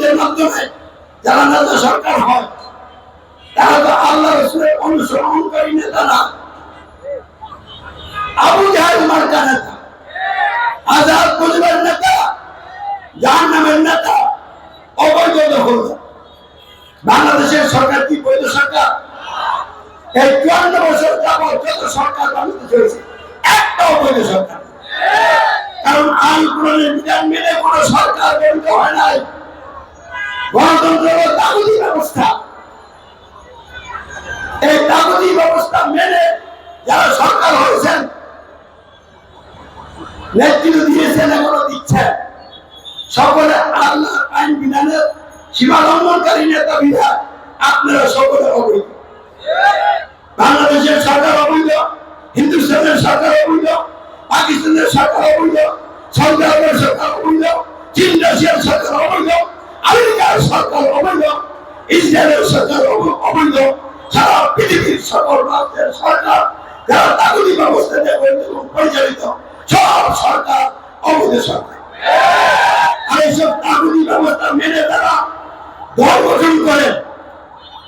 এদের মাধ্যমে যারা নেতা সরকার হয় তারা তো আল্লাহ রাসূলের অনুসরণকারী নেতা না। আবু জাহেল মার্কা নেতা, আজাদ পরিবার নেতা, জাহান্নামের নেতা, অবৈধ দখলদার। বাংলাদেশের সরকার কি বৈধ সরকার? এই ৫৪ বছর যাবৎ যত সরকার বাংলাদেশে হয়েছে একটা অবৈধ সরকার। কারণ আইন প্রণয়নের বিধান মেনে কোন সরকার গঠিত হয় নাই। গণতন্ত্র হল তাগুতি ব্যবস্থা। এই তাগুতি ব্যবস্থা মেনে যারা সরকার হয়েছেন, নেতৃত্ব দিয়েছেন, এখনো দিচ্ছেন, সকলে আল্লাহর আইন বিধানের সীমা লঙ্ঘনকারী নেতা বিধান আপনারা সকলে অবৈধ। বাংলাদেশের সরকার অবৈধ, হিন্দুস্তানের সরকার অবৈধ, পাকিস্তানের সরকার অবৈধ, সৌদি আরবের সরকার অবৈধ, চীন রাশিয়ার সরকার অবৈধ, আমেরিকার সরকার অবৈধ, ইসরায়েলের সরকার অবৈধ। সারা পৃথিবীর সকল রাজ্যের সরকার যারা তাগুতি ব্যবস্থা পরিচালিত সব সরকার অবৈধ সরকার। আর এইসব তাগুতি ব্যবস্থা মেনে তারা দল গঠন করেন,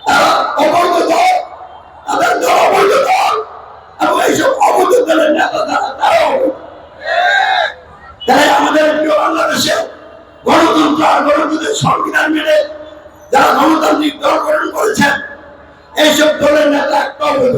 তারা অবৈধ দল, তাদের দল অবৈধ দল, এবং এইসব অবৈধ দলের নেতা তারা অবৈধ। তাই আমাদের প্রিয় বাংলাদেশে গণতন্ত্র আর গণতন্ত্রের সংবিধান মেনে যারা গণতান্ত্রিক দল গঠন করেছেন, এইসব দলের নেতা একটা অবৈধ।